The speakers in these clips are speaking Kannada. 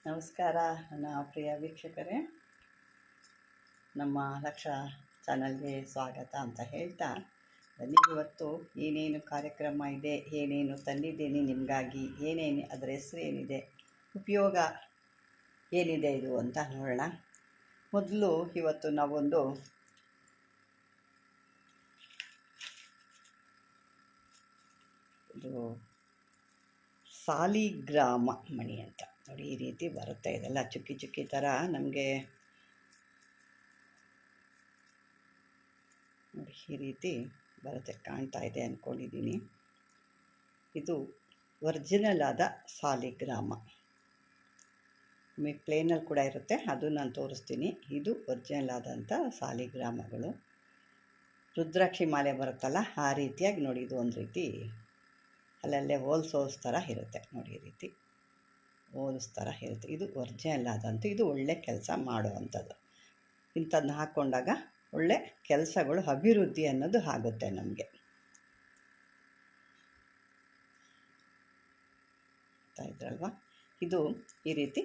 ನಮಸ್ಕಾರ ನನ್ನ ಪ್ರಿಯ ವೀಕ್ಷಕರೇ, ನಮ್ಮ ಲಕ್ಷ ಚಾನಲ್ಗೆ ಸ್ವಾಗತ ಅಂತ ಹೇಳ್ತಾ, ಇವತ್ತು ಏನೇನು ಕಾರ್ಯಕ್ರಮ ಇದೆ, ಏನೇನು ತಂದಿದ್ದೀನಿ ನಿಮಗಾಗಿ, ಏನೇನು ಅದರ ಹೆಸರು ಏನಿದೆ, ಉಪಯೋಗ ಏನಿದೆ ಇದು ಅಂತ ನೋಡೋಣ. ಮೊದಲು ಇವತ್ತು ನಾವೊಂದು ಇದು ಸಾಲಿಗ್ರಾಮ ಮಣಿ ಅಂತ ನೋಡಿ, ಈ ರೀತಿ ಬರುತ್ತೆ. ಇದೆಲ್ಲ ಚುಕ್ಕಿ ಚುಕ್ಕಿ ಥರ ನಮಗೆ ನೋಡಿ ಈ ರೀತಿ ಬರುತ್ತೆ. ಕಾಣ್ತಾ ಇದೆ ಅಂದ್ಕೊಂಡಿದ್ದೀನಿ. ಇದು ಒರಿಜಿನಲ್ ಆದ ಸಾಲಿಗ್ರಾಮ. ನಿಮಗೆ ಪ್ಲೇನಲ್ಲಿ ಕೂಡ ಇರುತ್ತೆ, ಅದು ನಾನು ತೋರಿಸ್ತೀನಿ. ಇದು ಒರಿಜಿನಲ್ ಆದಂಥ ಸಾಲಿಗ್ರಾಮಗಳು. ರುದ್ರಾಕ್ಷಿ ಮಾಲೆ ಬರುತ್ತಲ್ಲ, ಆ ರೀತಿಯಾಗಿ ನೋಡಿ, ಇದು ಒಂದು ರೀತಿ ಅಲ್ಲಲ್ಲೇ ಹೋಲ್ಸ್ ಥರ ಇರುತ್ತೆ ನೋಡಿ, ಈ ರೀತಿ ಹೋಲ್ಸ್ ಥರ ಇರುತ್ತೆ. ಇದು ಒರಿಜಿನಲ್ ಆದಂತೂ, ಇದು ಒಳ್ಳೆ ಕೆಲಸ ಮಾಡುವಂಥದ್ದು. ಇಂಥದ್ದನ್ನ ಹಾಕ್ಕೊಂಡಾಗ ಒಳ್ಳೆ ಕೆಲಸಗಳು, ಅಭಿವೃದ್ಧಿ ಅನ್ನೋದು ಆಗುತ್ತೆ ನಮಗೆ. ಇದ್ರಲ್ವ, ಇದು ಈ ರೀತಿ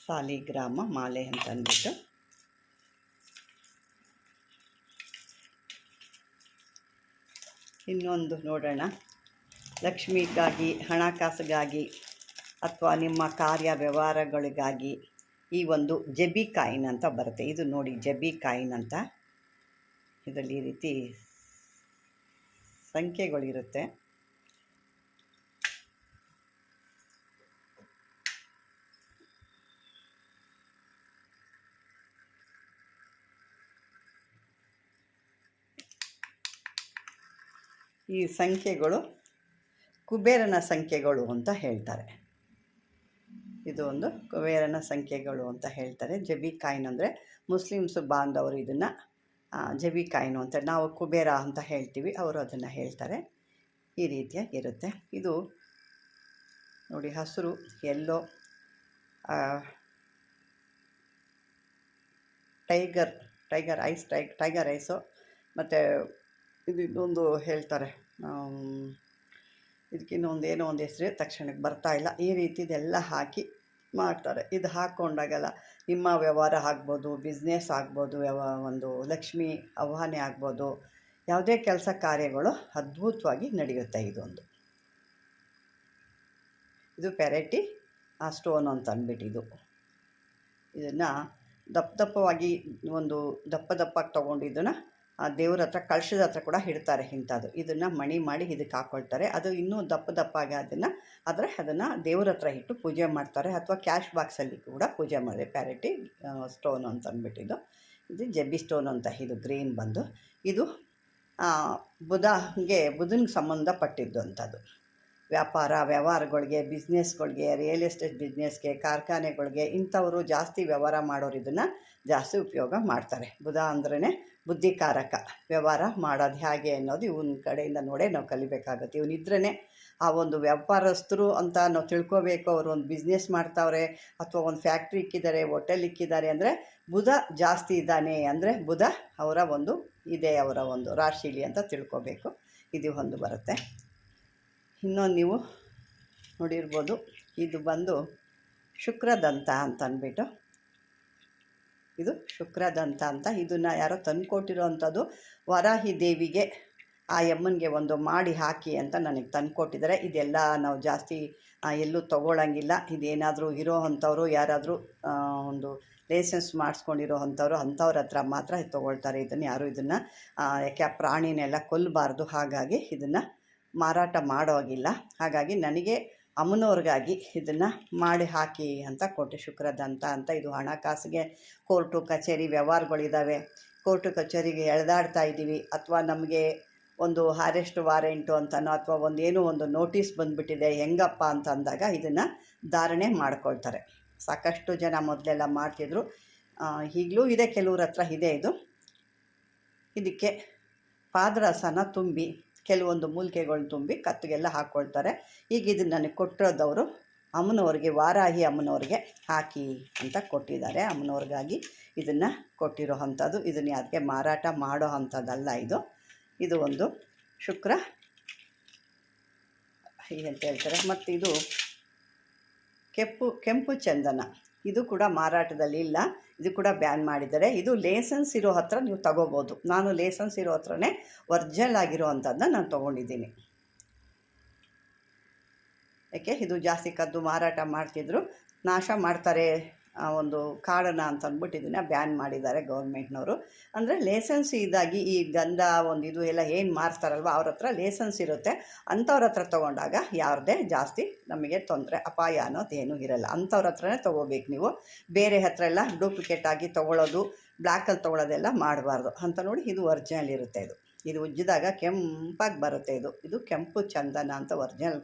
ಸಾಲಿಗ್ರಾಮ ಮಾಲೆ ಅಂತ ಅಂದ್ಬಿಟ್ಟು ಇನ್ನೊಂದು ನೋಡೋಣ. ಲಕ್ಷ್ಮಿಗಾಗಿ, ಹಣಕಾಸಿಗಾಗಿ ಅಥವಾ ನಿಮ್ಮ ಕಾರ್ಯ ವ್ಯವಹಾರಗಳಿಗಾಗಿ ಈ ಒಂದು ಜಬಿ ಕಾಯಿನ್ ಅಂತ ಬರುತ್ತೆ. ಇದು ನೋಡಿ, ಜಬಿ ಕಾಯಿನ್ ಅಂತ. ಇದರಲ್ಲಿ ಈ ರೀತಿ ಸಂಖ್ಯೆಗಳಿರುತ್ತೆ. ಈ ಸಂಖ್ಯೆಗಳು ಕುಬೇರನ ಸಂಖ್ಯೆಗಳು ಅಂತ ಹೇಳ್ತಾರೆ. ಇದು ಒಂದು ಕುಬೇರನ ಸಂಖ್ಯೆಗಳು ಅಂತ ಹೇಳ್ತಾರೆ. ಜಬಿ ಕಾಯಿನ್ ಅಂದರೆ ಮುಸ್ಲಿಮ್ಸು ಬಾಂಧವರು ಇದನ್ನು ಜಬಿ ಕಾಯಿನು ಅಂತ, ನಾವು ಕುಬೇರ ಅಂತ ಹೇಳ್ತೀವಿ, ಅವರು ಅದನ್ನು ಹೇಳ್ತಾರೆ. ಈ ರೀತಿಯಾಗಿರುತ್ತೆ. ಇದು ನೋಡಿ, ಹಸಿರು, ಎಲ್ಲೋ, ಟೈಗರ್ ಐಸು, ಮತ್ತು ಇದು ಇನ್ನೊಂದು ಹೇಳ್ತಾರೆ, ಇದಕ್ಕಿನ್ನೊಂದು ಏನೋ ಒಂದು ಹೆಸರು ತಕ್ಷಣಕ್ಕೆ ಬರ್ತಾಯಿಲ್ಲ. ಈ ರೀತಿದೆಲ್ಲ ಹಾಕಿ ಮಾಡ್ತಾರೆ. ಇದು ಹಾಕ್ಕೊಂಡಾಗೆಲ್ಲ ನಿಮ್ಮ ವ್ಯವಹಾರ ಆಗ್ಬೋದು, ಬಿಸ್ನೆಸ್ ಆಗ್ಬೋದು, ಒಂದು ಲಕ್ಷ್ಮಿ ಆವಾಹನೆ ಆಗ್ಬೋದು, ಯಾವುದೇ ಕೆಲಸ ಕಾರ್ಯಗಳು ಅದ್ಭುತವಾಗಿ ನಡೆಯುತ್ತೆ. ಇದು ಪೆರಟಿ ಸ್ಟೋನ್ ಅಂತ ಅಂದ್ಬಿಟ್ಟು ಇದನ್ನು ದಪ್ಪವಾಗಿ ಒಂದು ದಪ್ಪಗೆ ತೊಗೊಂಡಿದ್ದನ್ನು ದೇವ್ರ ಹತ್ರ, ಕಳಶದ ಹತ್ರ ಕೂಡ ಇಡ್ತಾರೆ ಇಂಥದ್ದು. ಇದನ್ನು ಮಣಿ ಮಾಡಿ ಇದಕ್ಕೆ ಹಾಕ್ಕೊಳ್ತಾರೆ. ಅದು ಇನ್ನೂ ದಪ್ಪಗೆ ಅದನ್ನು ದೇವ್ರ ಹತ್ರ ಇಟ್ಟು ಪೂಜೆ ಮಾಡ್ತಾರೆ, ಅಥವಾ ಕ್ಯಾಶ್ ಬಾಕ್ಸಲ್ಲಿ ಕೂಡ ಪೂಜೆ ಮಾಡಿದೆ. ಪ್ಯಾರಿಟಿ ಸ್ಟೋನ್ ಅಂತ ಅಂದ್ಬಿಟ್ಟಿದ್ದು ಇದು ಜಬಿ ಸ್ಟೋನ್ ಅಂತ. ಇದು ಗ್ರೀನ್ ಬಂದು ಇದು ಬುಧನಿಗೆ ಸಂಬಂಧಪಟ್ಟಿದ್ದು ಅಂಥದ್ದು. ವ್ಯವಹಾರಗಳಿಗೆ, ಬಿಸ್ನೆಸ್ಗಳಿಗೆ, ರಿಯಲ್ ಎಸ್ಟೇಟ್ ಬಿಸ್ನೆಸ್ಗೆ, ಕಾರ್ಖಾನೆಗಳಿಗೆ, ಇಂಥವರು ಜಾಸ್ತಿ ವ್ಯವಹಾರ ಮಾಡೋರು ಇದನ್ನು ಜಾಸ್ತಿ ಉಪಯೋಗ ಮಾಡ್ತಾರೆ. ಬುಧ ಅಂದ್ರೇ ಬುದ್ಧಿಕಾರಕ. ವ್ಯವಹಾರ ಮಾಡೋದು ಹೇಗೆ ಅನ್ನೋದು ಇವನ ಕಡೆಯಿಂದ ನೋಡೇ ನಾವು ಕಲಿಬೇಕಾಗುತ್ತೆ. ಇವನಿದ್ರೇ ಆ ಒಂದು ವ್ಯಾಪಾರಸ್ಥರು ಅಂತ ನಾವು ತಿಳ್ಕೋಬೇಕು. ಅವರು ಒಂದು ಬಿಸ್ನೆಸ್ ಮಾಡ್ತಾವ್ರೆ, ಅಥವಾ ಒಂದು ಫ್ಯಾಕ್ಟ್ರಿ ಇಕ್ಕಿದ್ದಾರೆ, ಹೋಟೆಲ್ ಇಕ್ಕಿದ್ದಾರೆ ಅಂದರೆ ಬುಧ ಜಾಸ್ತಿ ಇದ್ದಾನೆ ಅಂದರೆ ಬುಧ ಅವರ ಒಂದು ರಾಶಿಲಿ ಅಂತ ತಿಳ್ಕೋಬೇಕು. ಇದು ಒಂದು ಬರುತ್ತೆ. ಇನ್ನೊಂದು ನೀವು ನೋಡಿರ್ಬೋದು, ಇದು ಬಂದು ಶುಕ್ರದಂತ ಅಂತ ಅಂದ್ಬಿಟ್ಟು, ಇದು ಶುಕ್ರದಂತ ಅಂತ. ಇದನ್ನು ಯಾರೋ ತಂದುಕೊಟ್ಟಿರೋ ಅಂಥದ್ದು. ವರಾಹಿ ದೇವಿಗೆ, ಆ ಯಮ್ಮನಿಗೆ ಒಂದು ಮಾಡಿ ಹಾಕಿ ಅಂತ ನನಗೆ ತಂದುಕೊಟ್ಟಿದ್ದಾರೆ. ಇದೆಲ್ಲ ನಾವು ಜಾಸ್ತಿ ಎಲ್ಲೂ ತೊಗೊಳಂಗಿಲ್ಲ. ಇದೇನಾದರೂ ಇರೋ ಅಂಥವ್ರು, ಯಾರಾದರೂ ಒಂದು ಲೈಸೆನ್ಸ್ ಮಾಡಿಸ್ಕೊಂಡಿರೋ ಅಂಥವ್ರ ಹತ್ರ ಮಾತ್ರ ತೊಗೊಳ್ತಾರೆ. ಯಾರೂ ಇದನ್ನು ಯಾಕೆ ಪ್ರಾಣಿನೆಲ್ಲ ಕೊಲ್ಲಬಾರ್ದು, ಹಾಗಾಗಿ ಇದನ್ನು ಮಾರಾಟ ಮಾಡೋಗಿಲ್ಲ. ಹಾಗಾಗಿ ನನಗೆ ಅಮ್ಮನವ್ರಿಗಾಗಿ ಇದನ್ನು ಮಾಡಿ ಹಾಕಿ ಅಂತ ಕೊಟ್ಟೆ, ಶುಕ್ರದಂತ ಅಂತ. ಇದು ಹಣಕಾಸಿಗೆ, ಕೋರ್ಟು ಕಚೇರಿ ವ್ಯವಹಾರಗಳಿದ್ದಾವೆ, ಕೋರ್ಟು ಕಚೇರಿಗೆ ಎಳೆದಾಡ್ತಾ ಇದ್ದೀವಿ, ಅಥವಾ ನಮಗೆ ಒಂದು ಅರೆಸ್ಟ್ ವಾರೆಂಟು ಅಂತನೋ, ಅಥವಾ ಒಂದು ನೋಟಿಸ್ ಬಂದುಬಿಟ್ಟಿದೆ ಹೆಂಗಪ್ಪ ಅಂತ ಅಂದಾಗ ಇದನ್ನು ಧಾರಣೆ ಮಾಡ್ಕೊಳ್ತಾರೆ. ಸಾಕಷ್ಟು ಜನ ಮೊದಲೆಲ್ಲ ಮಾಡ್ತಿದ್ರು, ಈಗಲೂ ಇದೆ, ಕೆಲವ್ರ ಹತ್ರ ಇದೆ. ಇದಕ್ಕೆ ಪಾದರಸನ ತುಂಬಿ, ಕೆಲವೊಂದು ಮೂಲಿಕೆಗಳು ತುಂಬಿ ಕತ್ತಿಗೆಲ್ಲ ಹಾಕ್ಕೊಳ್ತಾರೆ. ಈಗ ಇದನ್ನು ನನಗೆ ಕೊಟ್ಟಿರೋದವರು ಅಮ್ಮನವ್ರಿಗೆ, ವಾರಾಹಿ ಅಮ್ಮನವ್ರಿಗೆ ಹಾಕಿ ಅಂತ ಕೊಟ್ಟಿದ್ದಾರೆ. ಅಮ್ಮನವ್ರಿಗಾಗಿ ಇದನ್ನು ಕೊಟ್ಟಿರೋ ಅಂಥದ್ದು. ಇದನ್ನು ಯಾರಿಗೆ ಮಾರಾಟ ಮಾಡೋ ಅಂಥದ್ದಲ್ಲ. ಇದು ಒಂದು ಶುಕ್ರ ಅಂತ ಹೇಳ್ತಾರೆ. ಮತ್ತು ಇದು ಕೆಂಪು ಚಂದನ, ಇದು ಕೂಡ ಮಾರಾಟದಲ್ಲಿ ಇಲ್ಲ, ಇದು ಕೂಡ ಬ್ಯಾನ್ ಮಾಡಿದ್ದಾರೆ. ಇದು ಲೇಸನ್ಸ್ ಇರೋ ಹತ್ರ ನೀವು ತಗೋಬೋದು. ನಾನು ಲೇಸನ್ಸ್ ಇರೋ ಹತ್ರನೇ ಒರ್ಜಿನಲ್ ಆಗಿರೋ ಅಂಥದ್ದನ್ನ ನಾನು ತೊಗೊಂಡಿದ್ದೀನಿ. ಯಾಕೆ ಇದು ಜಾಸ್ತಿ ಕದ್ದು ಮಾರಾಟ ಮಾಡ್ತಿದ್ರು, ನಾಶ ಮಾಡ್ತಾರೆ ಒಂದು ಕಾಡನ್ನು ಅಂತ ಅಂದ್ಬಿಟ್ಟು ಇದನ್ನು ಬ್ಯಾನ್ ಮಾಡಿದ್ದಾರೆ ಗೌರ್ಮೆಂಟ್ನವರು. ಅಂದರೆ ಲೇಸನ್ಸ್ ಇದಾಗಿ ಈ ಗಂಧ ಒಂದು ಇದು ಎಲ್ಲ ಏನು ಮಾರ್ತಾರಲ್ವ ಅವ್ರ ಹತ್ರ ಲೇಸನ್ಸ್ ಇರುತ್ತೆ, ಅಂಥವ್ರ ಹತ್ರ ತೊಗೊಂಡಾಗ ಯಾವುದೇ ಜಾಸ್ತಿ ನಮಗೆ ತೊಂದರೆ ಅಪಾಯ ಅನ್ನೋದೇನೂ ಇರಲ್ಲ. ಅಂಥವ್ರ ಹತ್ರನೇ ತೊಗೋಬೇಕು ನೀವು. ಬೇರೆ ಹತ್ರ ಎಲ್ಲ ಡೂಪ್ಲಿಕೇಟ್ ಆಗಿ ತೊಗೊಳ್ಳೋದು, ಬ್ಲ್ಯಾಕಲ್ಲಿ ತೊಗೊಳ್ಳೋದೆಲ್ಲ ಮಾಡಬಾರ್ದು ಅಂತ. ನೋಡಿ, ಇದು ಒರ್ಜಿನಲ್ ಇರುತ್ತೆ. ಇದು ಉಜ್ಜಿದಾಗ ಕೆಂಪಾಗಿ ಬರುತ್ತೆ. ಇದು ಕೆಂಪು ಚಂದನ ಅಂತ ಒರ್ಜಿನಲ್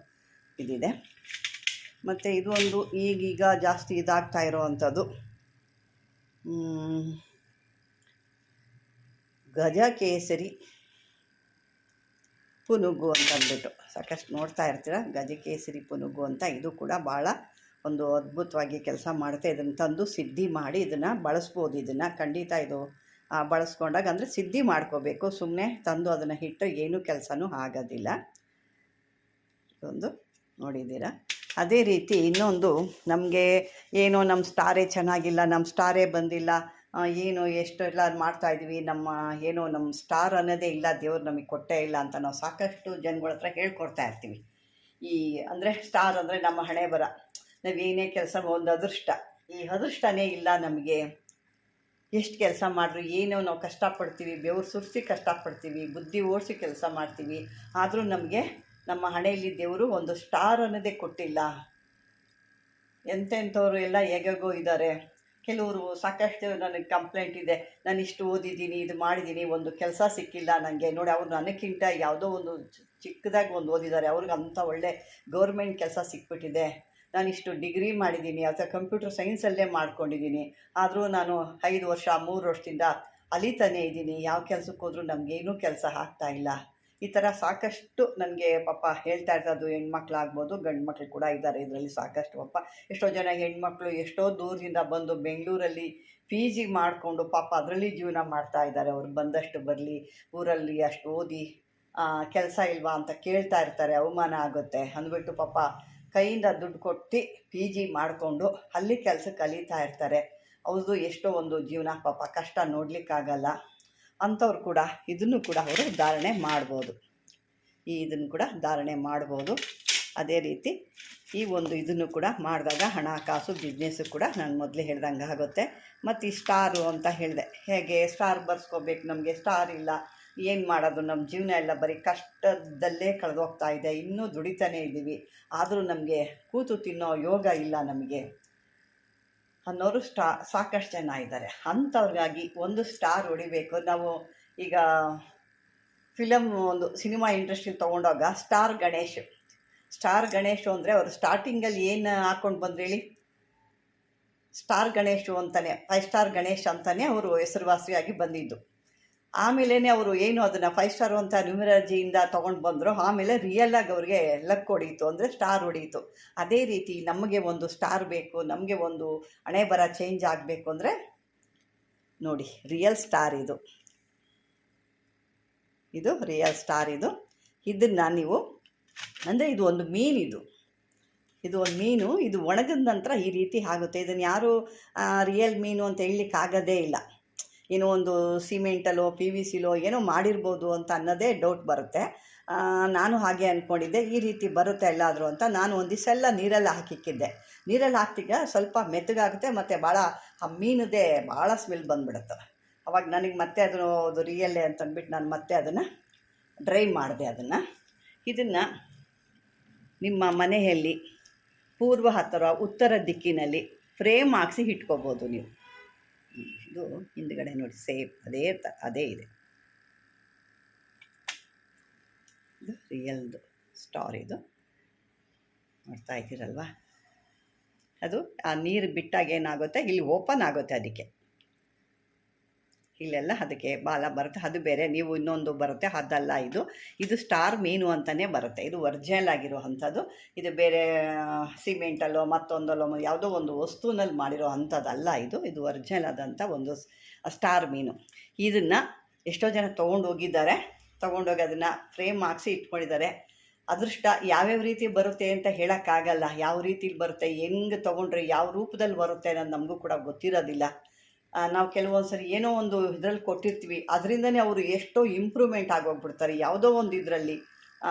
ಇದಿದೆ. ಮತ್ತು ಇದು ಒಂದು ಈಗೀಗ ಜಾಸ್ತಿ ಇದಾಗ್ತಾ ಇರೋವಂಥದ್ದು ಗಜಕೇಸರಿ ಪುನುಗು ಅಂತ ಅಂದ್ಬಿಟ್ಟು ಸಾಕಷ್ಟು ನೋಡ್ತಾ ಇರ್ತೀರ. ಗಜಕೇಸರಿ ಪುನುಗು ಅಂತ ಇದು ಕೂಡ ಭಾಳ ಒಂದು ಅದ್ಭುತವಾಗಿ ಕೆಲಸ ಮಾಡುತ್ತೆ. ಇದನ್ನು ತಂದು ಸಿದ್ಧಿ ಮಾಡಿ ಇದನ್ನು ಬಳಸ್ಬೋದು. ಇದನ್ನು ಖಂಡಿತ ಇದು ಬಳಸ್ಕೊಂಡಾಗ ಅಂದರೆ ಸಿದ್ಧಿ ಮಾಡ್ಕೋಬೇಕು. ಸುಮ್ಮನೆ ತಂದು ಅದನ್ನು ಇಟ್ಟರೆ ಏನೂ ಕೆಲಸನೂ ಆಗೋದಿಲ್ಲ. ಇದೊಂದು ನೋಡಿದ್ದೀರಾ. ಅದೇ ರೀತಿ ಇನ್ನೊಂದು, ನಮಗೆ ಏನೋ ನಮ್ಮ ಸ್ಟಾರೇ ಚೆನ್ನಾಗಿಲ್ಲ, ನಮ್ಮ ಸ್ಟಾರೇ ಬಂದಿಲ್ಲ, ಏನು ಎಷ್ಟೆಲ್ಲ ಮಾಡ್ತಾಯಿದ್ವಿ, ನಮ್ಮ ಸ್ಟಾರ್ ಅನ್ನೋದೇ ಇಲ್ಲ, ದೇವ್ರು ನಮಗೆ ಕೊಟ್ಟೇ ಇಲ್ಲ ಅಂತ ನಾವು ಸಾಕಷ್ಟು ಜನಗಳ ಹತ್ರ ಹೇಳ್ಕೊಡ್ತಾ ಇರ್ತೀವಿ. ಅಂದರೆ ಸ್ಟಾರ್ ಅಂದರೆ ನಮ್ಮ ಹಣೆ ಬರ, ನಾವೇನೇ ಕೆಲಸ ಒಂದು ಅದೃಷ್ಟ, ಈ ಅದೃಷ್ಟನೇ ಇಲ್ಲ ನಮಗೆ. ಎಷ್ಟು ಕೆಲಸ ಮಾಡಿದ್ರು ಏನೋ ನಾವು ಕಷ್ಟಪಡ್ತೀವಿ, ಬೆವರು ಸುರಿಸಿ ಕಷ್ಟಪಡ್ತೀವಿ, ಬುದ್ಧಿ ಓಡಿಸಿ ಕೆಲಸ ಮಾಡ್ತೀವಿ, ಆದರೂ ನಮಗೆ ನಮ್ಮ ಹಣೆಯಲ್ಲಿ ದೇವರು ಒಂದು ಸ್ಟಾರ್ ಅನ್ನೋದೇ ಕೊಟ್ಟಿಲ್ಲ. ಎಂತೆಂಥವ್ರು ಎಲ್ಲ ಹೇಗೋ ಇದ್ದಾರೆ. ಕೆಲವರು ಸಾಕಷ್ಟು ನನಗೆ ಕಂಪ್ಲೇಂಟ್ ಇದೆ, ನಾನು ಇಷ್ಟು ಓದಿದ್ದೀನಿ, ಇದು ಮಾಡಿದ್ದೀನಿ, ಒಂದು ಕೆಲಸ ಸಿಕ್ಕಿಲ್ಲ ನನಗೆ. ನೋಡಿ, ಅವ್ರು ನನಗಿಂತ ಯಾವುದೋ ಒಂದು ಚಿಕ್ಕದಾಗಿ ಒಂದು ಓದಿದ್ದಾರೆ, ಅವ್ರಿಗೆ ಅಂಥ ಒಳ್ಳೆ ಗೌರ್ಮೆಂಟ್ ಕೆಲಸ ಸಿಕ್ಬಿಟ್ಟಿದೆ. ನಾನಿಷ್ಟು ಡಿಗ್ರಿ ಮಾಡಿದ್ದೀನಿ, ಅಥವಾ ಕಂಪ್ಯೂಟರ್ ಸೈನ್ಸಲ್ಲೇ ಮಾಡ್ಕೊಂಡಿದ್ದೀನಿ, ಆದರೂ ನಾನು 5 ವರ್ಷ 3 ವರ್ಷದಿಂದ ಅಲಿತಾನೇ ಇದ್ದೀನಿ, ಯಾವ ಕೆಲಸಕ್ಕೆ ಹೋದರೂ ನಮಗೇನೂ ಕೆಲಸ ಆಗ್ತಾಯಿಲ್ಲ. ಈ ಥರ ಸಾಕಷ್ಟು ನನಗೆ ಪಾಪ ಹೇಳ್ತಾ ಇರ್ತಾಯಿದ್ದು. ಹೆಣ್ಮಕ್ಳಾಗ್ಬೋದು, ಗಂಡು ಮಕ್ಳು ಕೂಡ ಇದ್ದಾರೆ ಇದರಲ್ಲಿ ಸಾಕಷ್ಟು. ಪಾಪ ಎಷ್ಟೋ ಜನ ಹೆಣ್ಮಕ್ಳು ಎಷ್ಟೋ ದೂರದಿಂದ ಬಂದು ಬೆಂಗಳೂರಲ್ಲಿ ಪಿ ಜಿ ಮಾಡಿಕೊಂಡು ಪಾಪ ಅದರಲ್ಲಿ ಜೀವನ ಮಾಡ್ತಾ ಇದ್ದಾರೆ. ಅವ್ರು ಬಂದಷ್ಟು ಬರಲಿ, ಊರಲ್ಲಿ ಅಷ್ಟು ಓದಿ ಕೆಲಸ ಇಲ್ವಾ ಅಂತ ಕೇಳ್ತಾ ಇರ್ತಾರೆ, ಅವಮಾನ ಆಗುತ್ತೆ ಅಂದ್ಬಿಟ್ಟು ಪಾಪ ಕೈಯಿಂದ ದುಡ್ಡು ಕೊಟ್ಟು ಪಿ ಜಿ ಮಾಡಿಕೊಂಡು ಅಲ್ಲಿ ಕೆಲಸಕ್ಕೆ ಕಲಿತಾ ಇರ್ತಾರೆ. ಅವ್ರದ್ದು ಎಷ್ಟೋ ಒಂದು ಜೀವನ ಪಾಪ ಕಷ್ಟ ನೋಡಲಿಕ್ಕಾಗಲ್ಲ. ಅಂಥವ್ರು ಕೂಡ ಇದನ್ನು ಕೂಡ ಅವರು ಧಾರಣೆ ಮಾಡ್ಬೋದು. ಇದನ್ನು ಕೂಡ ಧಾರಣೆ ಮಾಡ್ಬೋದು. ಅದೇ ರೀತಿ ಈ ಒಂದು ಇದನ್ನು ಕೂಡ ಮಾಡಿದಾಗ ಹಣಕಾಸು ಬಿಸ್ನೆಸ್ಸು ಕೂಡ ನಾನು ಮೊದಲೇ ಹೇಳ್ದಂಗೆ ಆಗುತ್ತೆ. ಮತ್ತು ಈ ಸ್ಟಾರು ಅಂತ ಹೇಳಿದೆ, ಹೇಗೆ ಸ್ಟಾರ್ ಬರ್ಸ್ಕೋಬೇಕು, ನಮಗೆ ಸ್ಟಾರ್ ಇಲ್ಲ, ಏನು ಮಾಡೋದು, ನಮ್ಮ ಜೀವನ ಎಲ್ಲ ಬರೀ ಕಷ್ಟದಲ್ಲೇ ಕಳೆದೋಗ್ತಾ ಇದೆ, ಇನ್ನೂ ದುಡಿತಾನೇ ಇದ್ದೀವಿ, ಆದರೂ ನಮಗೆ ಕೂತು ತಿನ್ನೋ ಯೋಗ ಇಲ್ಲ ನಮಗೆ ಅನ್ನೋರು ಸಾಕಷ್ಟು ಜನ ಇದ್ದಾರೆ. ಅಂಥವ್ರಿಗಾಗಿ ಒಂದು ಸ್ಟಾರ್ ಹೊಡಿಬೇಕು. ನಾವು ಈಗ ಒಂದು ಸಿನಿಮಾ ಇಂಡಸ್ಟ್ರಿಲಿ ತೊಗೊಂಡಾಗ ಸ್ಟಾರ್ ಗಣೇಶು ಅಂದರೆ ಅವರು ಸ್ಟಾರ್ಟಿಂಗಲ್ಲಿ ಏನು ಹಾಕ್ಕೊಂಡು ಬಂದ್ರು ಹೇಳಿ, ಸ್ಟಾರ್ ಗಣೇಶು ಅಂತಲೇ, 5 ಸ್ಟಾರ್ ಗಣೇಶ್ ಅಂತಲೇ ಅವರು ಹೆಸರುವಾಸಿಯಾಗಿ ಬಂದಿದ್ದು. ಆಮೇಲೆ ಅವರು ಏನು ಅದನ್ನು 5 ಸ್ಟಾರ್ ಅಂತ ನ್ಯೂಮರಾಜಿಯಿಂದ ತೊಗೊಂಡು ಬಂದರು. ಆಮೇಲೆ ರಿಯಲಾಗಿ ಅವ್ರಿಗೆ ಲಕ್ ಹೊಡೀತು, ಅಂದರೆ ಸ್ಟಾರ್ ಹೊಡೀತು. ಅದೇ ರೀತಿ ನಮಗೆ ಒಂದು ಸ್ಟಾರ್ ಬೇಕು, ನಮಗೆ ಒಂದು ಹಣೆ ಬರ ಚೇಂಜ್ ಆಗಬೇಕು ಅಂದರೆ ನೋಡಿ, ರಿಯಲ್ ಸ್ಟಾರ್ ಇದು ರಿಯಲ್ ಸ್ಟಾರ್. ಇದನ್ನು ನೀವು ಅಂದರೆ ಇದು ಒಂದು ಮೀನು, ಇದು ಒಂದು ಮೀನು. ಇದು ಒಣಗಿದ ನಂತರ ಈ ರೀತಿ ಆಗುತ್ತೆ. ಇದನ್ನು ಯಾರು ರಿಯಲ್ ಮೀನು ಅಂತ ಹೇಳಲಿಕ್ಕಾಗೋದೇ ಇಲ್ಲ. ಏನೋ ಒಂದು ಸಿಮೆಂಟಲ್ಲೋ PVCಲೋ ಏನೋ ಮಾಡಿರ್ಬೋದು ಅಂತ ಅನ್ನೋದೇ ಡೌಟ್ ಬರುತ್ತೆ. ನಾನು ಹಾಗೆ ಅಂದ್ಕೊಂಡಿದ್ದೆ, ಈ ರೀತಿ ಬರುತ್ತೆ ಎಲ್ಲಾದರೂ ಅಂತ. ನಾನು ಒಂದು ದಿವಸ ನೀರಲ್ಲಿ ಹಾಕಿಕ್ಕಿದ್ದೆ. ನೀರಲ್ಲಿ ಹಾಕ್ತಿಗ ಸ್ವಲ್ಪ ಮೆತ್ತಗಾಗುತ್ತೆ, ಮತ್ತು ಭಾಳ ಆ ಮೀನದೇ ಭಾಳ ಸ್ಮೆಲ್ ಬಂದುಬಿಡುತ್ತೆ. ಅವಾಗ ನನಗೆ ಮತ್ತೆ ಅದು ರಿಯಲ್ಲೇ ಅಂತಂದ್ಬಿಟ್ಟು ನಾನು ಮತ್ತೆ ಅದನ್ನು ಡ್ರೈ ಮಾಡಿದೆ. ಇದನ್ನು ನಿಮ್ಮ ಮನೆಯಲ್ಲಿ ಪೂರ್ವ ಅಥವಾ ಉತ್ತರ ದಿಕ್ಕಿನಲ್ಲಿ ಫ್ರೇಮ್ ಹಾಕ್ಸಿ ಇಟ್ಕೋಬೋದು ನೀವು. ಇದು ಹಿಂದ್ಗಡೆ ನೋಡಿ ಸೇಮ್ ಅದೇ ಇದೆ. ಇದು ರಿಯಲ್ದು ಸ್ಟಾರ್. ಇದು ನೋಡ್ತಾ ಇದ್ದೀರಲ್ವ, ಅದು ಆ ನೀರು ಬಿಟ್ಟಾಗ ಏನಾಗುತ್ತೆ, ಇಲ್ಲಿ ಓಪನ್ ಆಗುತ್ತೆ, ಅದಕ್ಕೆ ಇಲ್ಲೆಲ್ಲ ಅದಕ್ಕೆ ಬಾಲ ಬರುತ್ತೆ. ಅದು ಬೇರೆ, ನೀವು ಇನ್ನೊಂದು ಬರುತ್ತೆ, ಅದಲ್ಲ. ಇದು ಸ್ಟಾರ್ ಮೀನು ಅಂತಲೇ ಬರುತ್ತೆ. ಇದು ಒರ್ಜಿನಲ್ ಆಗಿರೋ ಅಂಥದ್ದು. ಇದು ಬೇರೆ ಸಿಮೆಂಟಲ್ಲೋ ಮತ್ತೊಂದಲ್ಲೋ ಯಾವುದೋ ಒಂದು ವಸ್ತುನಲ್ಲಿ ಮಾಡಿರೋ ಅಂಥದ್ದಲ್ಲ. ಇದು ಒರ್ಜಿನಲ್ ಆದಂಥ ಒಂದು ಸ್ಟಾರ್ ಮೀನು. ಇದನ್ನು ಎಷ್ಟೋ ಜನ ತೊಗೊಂಡೋಗಿ ಅದನ್ನು ಫ್ರೇಮ್ ಹಾಕ್ಸಿ ಇಟ್ಕೊಂಡಿದ್ದಾರೆ. ಅದೃಷ್ಟ ಯಾವ್ಯಾವ ರೀತಿ ಬರುತ್ತೆ ಅಂತ ಹೇಳೋಕ್ಕಾಗಲ್ಲ. ಯಾವ ರೀತಿಲಿ ಬರುತ್ತೆ, ಹೆಂಗೆ ತೊಗೊಂಡ್ರೆ ಯಾವ ರೂಪದಲ್ಲಿ ಬರುತ್ತೆ ಅನ್ನೋದು ನಮಗೂ ಕೂಡ ಗೊತ್ತಿರೋದಿಲ್ಲ. ನಾವು ಕೆಲವೊಂದು ಸರಿ ಏನೋ ಒಂದು ಇದರಲ್ಲಿ ಕೊಟ್ಟಿರ್ತೀವಿ, ಅದರಿಂದನೇ ಅವರು ಎಷ್ಟೋ ಇಂಪ್ರೂವ್ಮೆಂಟ್ ಆಗೋಗ್ಬಿಡ್ತಾರೆ ಯಾವುದೋ ಒಂದು ಇದರಲ್ಲಿ.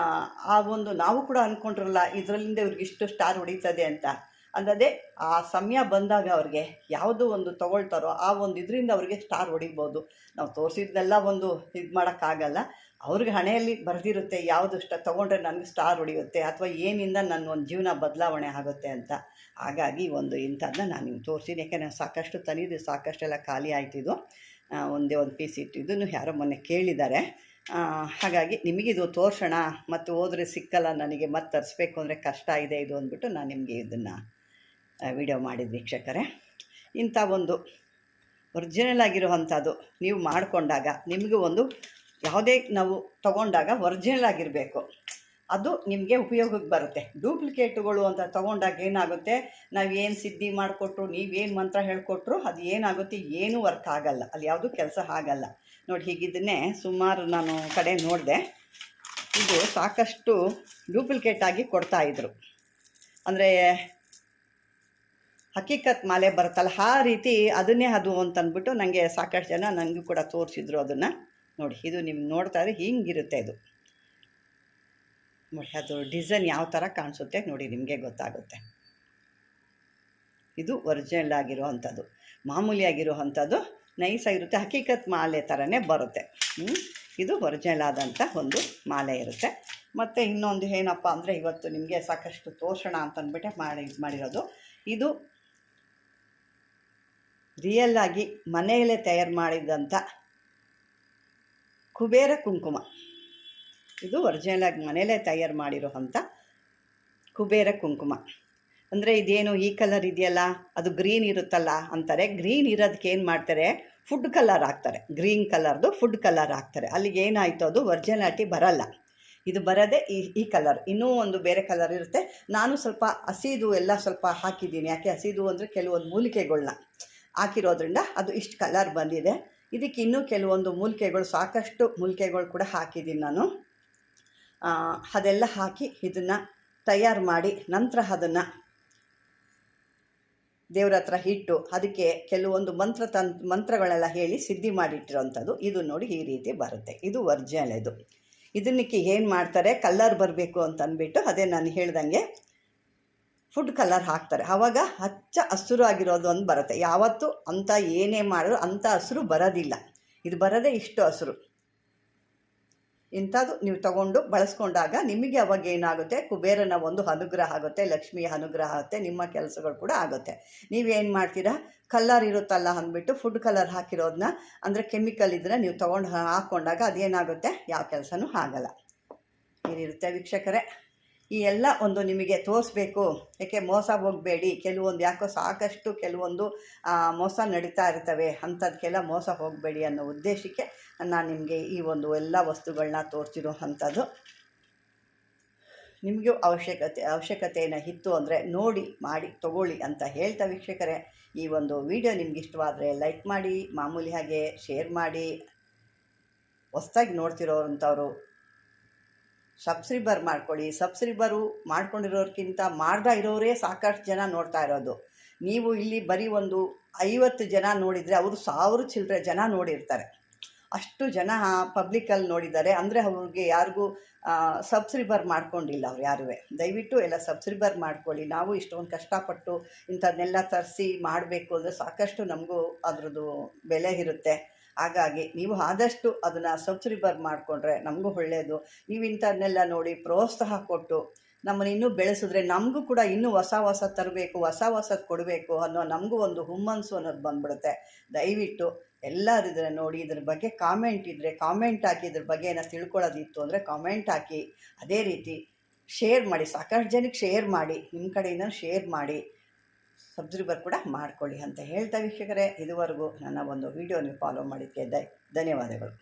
ಆ ಒಂದು ನಾವು ಕೂಡ ಅಂದ್ಕೊಂಡಿರಲ್ಲ ಇದರಲ್ಲಿಂದ ಇವ್ರಿಗೆ ಇಷ್ಟು ಸ್ಟಾರ್ ಹೊಡಿತದೆ ಅಂತ. ಅಲ್ಲದೆ ಆ ಸಮಯ ಬಂದಾಗ ಅವ್ರಿಗೆ ಯಾವುದೋ ಒಂದು ತೊಗೊಳ್ತಾರೋ ಆ ಒಂದು ಇದರಿಂದ ಅವ್ರಿಗೆ ಸ್ಟಾರ್ ಹೊಡಿಬೋದು. ನಾವು ತೋರಿಸಿದ್ನೆಲ್ಲ ಒಂದು ಇದು ಮಾಡೋಕ್ಕಾಗಲ್ಲ. ಅವ್ರಿಗೆ ಹಣೆಯಲ್ಲಿ ಬರೆದಿರುತ್ತೆ ಯಾವುದು ತೊಗೊಂಡ್ರೆ ನನಗೆ ಸ್ಟಾರ್ ಹೊಡಿಯುತ್ತೆ ಅಥವಾ ಏನಿಂದ ನನ್ನ ಒಂದು ಜೀವನ ಬದಲಾವಣೆ ಆಗುತ್ತೆ ಅಂತ. ಹಾಗಾಗಿ ಒಂದು ಇಂಥದ್ದನ್ನ ನಾನು ನಿಮ್ಗೆ ತೋರಿಸಿದ್ದು. ಯಾಕೆಂದರೆ ಸಾಕಷ್ಟು ತಂದಿದ್ದು ಸಾಕಷ್ಟೆಲ್ಲ ಖಾಲಿ ಆಯ್ತಿದ್ದು. ಒಂದೇ ಒಂದು ಪೀಸ್ ಇಟ್ಟು ಇದನ್ನು ಯಾರೋ ಮೊನ್ನೆ ಕೇಳಿದ್ದಾರೆ. ಹಾಗಾಗಿ ನಿಮಗಿದು ತೋರಿಸೋಣ, ಮತ್ತು ಹೋದರೆ ಸಿಕ್ಕಲ್ಲ ನನಗೆ, ಮತ್ತೆ ತರಿಸ್ಬೇಕು ಅಂದರೆ ಕಷ್ಟ ಇದೆ ಇದು ಅಂದ್ಬಿಟ್ಟು ನಾನು ನಿಮಗೆ ಇದನ್ನು ವಿಡಿಯೋ ಮಾಡಿದ್ದು ವೀಕ್ಷಕರೇ. ಇಂಥ ಒಂದು ಒರಿಜಿನಲ್ ಆಗಿರುವಂಥದ್ದು ನೀವು ಮಾಡಿಕೊಂಡಾಗ ನಿಮಗೂ ಒಂದು ಯಾವುದೇ ನಾವು ತೊಗೊಂಡಾಗ ಒರಿಜಿನಲ್ ಆಗಿರಬೇಕು, ಅದು ನಿಮಗೆ ಉಪಯೋಗಕ್ಕೆ ಬರುತ್ತೆ. ಡೂಪ್ಲಿಕೇಟುಗಳು ಅಂತ ತೊಗೊಂಡಾಗ ಏನಾಗುತ್ತೆ, ನಾವೇನು ಸಿದ್ಧಿ ಮಾಡಿಕೊಟ್ರು ನೀವೇನು ಮಂತ್ರ ಹೇಳಿಕೊಟ್ರು ಅದು ಏನಾಗುತ್ತೆ, ಏನೂ ವರ್ಕ್ ಆಗಲ್ಲ, ಅಲ್ಲಿ ಯಾವುದೂ ಕೆಲಸ ಆಗಲ್ಲ. ನೋಡಿ ಹೀಗಿದ್ದನ್ನೇ ಸುಮಾರು ನಾನು ಕಡೆ ನೋಡಿದೆ, ಇದು ಸಾಕಷ್ಟು ಡೂಪ್ಲಿಕೇಟ್ ಆಗಿ ಕೊಡ್ತಾಯಿದ್ರು. ಅಂದರೆ ಹಕೀಕತ್ ಮಾಲೆ ಬರುತ್ತಲ್ಲ ಆ ರೀತಿ ಅದನ್ನೇ ಅದು ಅಂತಂದ್ಬಿಟ್ಟು ನನಗೆ ಸಾಕಷ್ಟು ಜನ ನನಗೂ ಕೂಡ ತೋರಿಸಿದ್ರು ಅದನ್ನು. ನೋಡಿ ಇದು ನಿಮ್ಗೆ ನೋಡ್ತಾ ಇದ್ರೆ ಹಿಂಗಿರುತ್ತೆ ಇದು. ನೋಡಿ ಅದು ಡಿಸೈನ್ ಯಾವ ಥರ ಕಾಣಿಸುತ್ತೆ ನೋಡಿ, ನಿಮಗೆ ಗೊತ್ತಾಗುತ್ತೆ. ಇದು ಒರಿಜಿನಲ್ ಆಗಿರುವಂಥದ್ದು, ಮಾಮೂಲಿ ಆಗಿರುವಂಥದ್ದು ನೈಸಾಗಿರುತ್ತೆ, ಹಕೀಕತ್ ಮಾಲೆ ಥರನೇ ಬರುತ್ತೆ. ಇದು ಒರಿಜಿನಲ್ ಆದಂಥ ಒಂದು ಮಾಲೆ ಇರುತ್ತೆ. ಮತ್ತು ಇನ್ನೊಂದು ಏನಪ್ಪ ಅಂದರೆ ಇವತ್ತು ನಿಮಗೆ ಸಾಕಷ್ಟು ತೋರಿಸೋಣ ಅಂತಂದ್ಬಿಟ್ಟೆ ಮಾಡಿರೋದು. ಇದು ರಿಯಲ್ ಆಗಿ ಮನೆಯಲ್ಲೇ ತಯಾರು ಮಾಡಿದಂಥ ಕುಬೇರ ಕುಂಕುಮ. ಇದು ಒರಿಜಿನಲ್ ಆಗಿ ಮನೆಯಲ್ಲೇ ತಯಾರು ಮಾಡಿರೋವಂಥ ಕುಬೇರ ಕುಂಕುಮ. ಅಂದರೆ ಇದೇನು ಈ ಕಲರ್ ಇದೆಯಲ್ಲ ಅದು ಗ್ರೀನ್ ಇರುತ್ತಲ್ಲ ಅಂತಾರೆ. ಗ್ರೀನ್ ಇರೋದಕ್ಕೆ ಏನು ಮಾಡ್ತಾರೆ, ಫುಡ್ ಕಲರ್ ಹಾಕ್ತಾರೆ, ಗ್ರೀನ್ ಕಲರ್ದು ಫುಡ್ ಕಲರ್ ಹಾಕ್ತಾರೆ. ಅಲ್ಲಿಗೆ ಏನಾಯಿತು ಅದು ಒರಿಜಿನಾಲಿಟಿ ಬರಲ್ಲ. ಇದು ಬರೋದೇ ಈ ಕಲರ್. ಇನ್ನೂ ಒಂದು ಬೇರೆ ಕಲರ್ ಇರುತ್ತೆ. ನಾನು ಸ್ವಲ್ಪ ಹಸಿದು ಎಲ್ಲ ಸ್ವಲ್ಪ ಹಾಕಿದ್ದೀನಿ. ಯಾಕೆ ಹಸಿದು ಅಂದರೆ ಕೆಲವೊಂದು ಮೂಲಿಕೆಗಳನ್ನ ಹಾಕಿರೋದ್ರಿಂದ ಅದು ಇಷ್ಟು ಕಲರ್ ಬಂದಿದೆ. ಇದಕ್ಕೆ ಇನ್ನೂ ಕೆಲವೊಂದು ಮೂಲಿಕೆಗಳು, ಸಾಕಷ್ಟು ಮೂಲಿಕೆಗಳು ಕೂಡ ಹಾಕಿದ್ದೀನಿ ನಾನು. ಅದೆಲ್ಲ ಹಾಕಿ ಇದನ್ನು ತಯಾರು ಮಾಡಿ ನಂತರ ಅದನ್ನು ದೇವ್ರ ಹತ್ರ ಇಟ್ಟು ಅದಕ್ಕೆ ಕೆಲವೊಂದು ಮಂತ್ರಗಳೆಲ್ಲ ಹೇಳಿ ಸಿದ್ಧಿ ಮಾಡಿಟ್ಟಿರೋವಂಥದ್ದು. ಇದು ನೋಡಿ ಈ ರೀತಿ ಬರುತ್ತೆ. ಇದು ಒರಿಜಿನಲ್. ಇದನ್ನಕ್ಕೆ ಏನು ಮಾಡ್ತಾರೆ, ಕಲರ್ ಬರಬೇಕು ಅಂತ ಅಂದ್ಬಿಟ್ಟು ಅದೇ ನಾನು ಹೇಳ್ದಂಗೆ ಫುಡ್ ಕಲರ್ ಹಾಕ್ತಾರೆ. ಆವಾಗ ಹಚ್ಚ ಹಸಿರು ಆಗಿರೋದು ಒಂದು ಬರುತ್ತೆ. ಯಾವತ್ತೂ ಅಂಥ ಏನೇ ಮಾಡಿದ್ರು ಅಂಥ ಹಸಿರು ಬರೋದಿಲ್ಲ. ಇದು ಬರೋದೇ ಇಷ್ಟು ಹಸಿರು. ಇಂಥದ್ದು ನೀವು ತಗೊಂಡು ಬಳಸ್ಕೊಂಡಾಗ ನಿಮಗೆ ಅವಾಗ ಏನಾಗುತ್ತೆ, ಕುಬೇರನ ಒಂದು ಅನುಗ್ರಹ ಆಗುತ್ತೆ, ಲಕ್ಷ್ಮಿಯ ಅನುಗ್ರಹ ಆಗುತ್ತೆ, ನಿಮ್ಮ ಕೆಲಸಗಳು ಕೂಡ ಆಗುತ್ತೆ. ನೀವೇನು ಮಾಡ್ತೀರಾ, ಕಲರ್ ಇರುತ್ತಲ್ಲ ಅಂದ್ಬಿಟ್ಟು ಫುಡ್ ಕಲರ್ ಹಾಕಿರೋದನ್ನ, ಅಂದರೆ ಕೆಮಿಕಲ್ ಇದ್ರೆ ನೀವು ತೊಗೊಂಡು ಹಾಕ್ಕೊಂಡಾಗ ಅದೇನಾಗುತ್ತೆ, ಯಾವ ಕೆಲಸನೂ ಆಗಲ್ಲ. ಏನಿರುತ್ತೆ ವೀಕ್ಷಕರೇ, ಈ ಎಲ್ಲ ಒಂದು ನಿಮಗೆ ತೋರಿಸ್ಬೇಕು. ಏಕೆ ಮೋಸ ಹೋಗಬೇಡಿ. ಕೆಲವೊಂದು ಯಾಕೋ ಸಾಕಷ್ಟು ಕೆಲವೊಂದು ಮೋಸ ನಡೀತಾ ಇರ್ತವೆ, ಅಂಥದಕ್ಕೆಲ್ಲ ಮೋಸ ಹೋಗಬೇಡಿ ಅನ್ನೋ ಉದ್ದೇಶಕ್ಕೆ ನಾನು ನಿಮಗೆ ಈ ಒಂದು ಎಲ್ಲ ವಸ್ತುಗಳನ್ನ ತೋರಿಸಿರೋ ಅಂಥದ್ದು. ನಿಮಗೂ ಅವಶ್ಯಕತೆಯನ್ನು ಇತ್ತು ಅಂದರೆ ನೋಡಿ ಮಾಡಿ ತೊಗೊಳ್ಳಿ ಅಂತ ಹೇಳ್ತಾ ವೀಕ್ಷಕರೇ, ಈ ಒಂದು ವಿಡಿಯೋ ನಿಮ್ಗೆ ಇಷ್ಟವಾದರೆ ಲೈಕ್ ಮಾಡಿ, ಮಾಮೂಲಿ ಹಾಗೆ ಶೇರ್ ಮಾಡಿ. ಹೊಸ್ದಾಗಿ ನೋಡ್ತಿರೋವಂಥವ್ರು ಸಬ್ಸ್ಕ್ರೈಬರ್ ಮಾಡ್ಕೊಳ್ಳಿ. ಸಬ್ಸ್ಕ್ರೈಬರು ಮಾಡ್ಕೊಂಡಿರೋರ್ಕಿಂತ ಮಾಡ್ತಾ ಇರೋರೇ ಸಾಕಷ್ಟು ಜನ ನೋಡ್ತಾ ಇರೋದು. ನೀವು ಇಲ್ಲಿ ಬರೀ ಒಂದು 50 ಜನ ನೋಡಿದರೆ ಅವರು 1000 ಚಿಲ್ಲರೆ ಜನ ನೋಡಿರ್ತಾರೆ. ಅಷ್ಟು ಜನ ಪಬ್ಲಿಕಲ್ಲಿ ನೋಡಿದ್ದಾರೆ. ಅಂದರೆ ಅವ್ರಿಗೆ ಯಾರಿಗೂ ಸಬ್ಸ್ಕ್ರೈಬರ್ ಮಾಡ್ಕೊಂಡಿಲ್ಲ ಅವ್ರು ಯಾರೂ. ದಯವಿಟ್ಟು ಎಲ್ಲ ಸಬ್ಸ್ಕ್ರೈಬರ್ ಮಾಡ್ಕೊಳ್ಳಿ. ನಾವು ಇಷ್ಟೊಂದು ಕಷ್ಟಪಟ್ಟು ಇಂಥದ್ದನ್ನೆಲ್ಲ ತರಿಸಿ ಮಾಡಬೇಕು ಅಂದರೆ ಸಾಕಷ್ಟು ನಮಗೂ ಅದರದ್ದು ಬೆಲೆ ಇರುತ್ತೆ. ಹಾಗಾಗಿ ನೀವು ಆದಷ್ಟು ಅದನ್ನು ಸಬ್ಸ್ಕ್ರೈಬರ್ ಮಾಡಿಕೊಂಡ್ರೆ ನಮಗೂ ಒಳ್ಳೆಯದು. ನೀವು ಇಂಥದ್ದನ್ನೆಲ್ಲ ನೋಡಿ ಪ್ರೋತ್ಸಾಹ ಕೊಟ್ಟು ನಮ್ಮನ್ನು ಇನ್ನೂ ಬೆಳೆಸಿದ್ರೆ ನಮಗೂ ಕೂಡ ಇನ್ನೂ ಹೊಸ ತರಬೇಕು, ಹೊಸದು ಕೊಡಬೇಕು ಅನ್ನೋ ನಮಗೂ ಒಂದು ಹುಮ್ಮನ್ಸು ಅನ್ನೋದು ಬಂದ್ಬಿಡುತ್ತೆ. ದಯವಿಟ್ಟು ಎಲ್ಲರೂ ಇದನ್ನು ನೋಡಿ, ಇದ್ರ ಬಗ್ಗೆ ಕಾಮೆಂಟ್ ಇದ್ದರೆ ಕಾಮೆಂಟ್ ಹಾಕಿ, ಇದ್ರ ಬಗ್ಗೆ ಏನೋ ತಿಳ್ಕೊಳ್ಳೋದಿತ್ತು ಅಂದರೆ ಕಾಮೆಂಟ್ ಹಾಕಿ. ಅದೇ ರೀತಿ ಶೇರ್ ಮಾಡಿ, ಸಾಕಷ್ಟು ಜನಕ್ಕೆ ಶೇರ್ ಮಾಡಿ, ನಿಮ್ಮ ಕಡೆಯಿಂದ ಶೇರ್ ಮಾಡಿ, ಸಬ್ಸ್ಕ್ರೈಬರ್ ಕೂಡ ಮಾಡ್ಕೊಳ್ಳಿ ಅಂತ ಹೇಳ್ತಾ ವೀಕ್ಷಕರೇ, ಇದುವರೆಗೂ ನನ್ನ ಒಂದು ವಿಡಿಯೋ ನೀವು ಫಾಲೋ ಮಾಡಿದ್ದಕ್ಕೆ ಧನ್ಯವಾದಗಳು.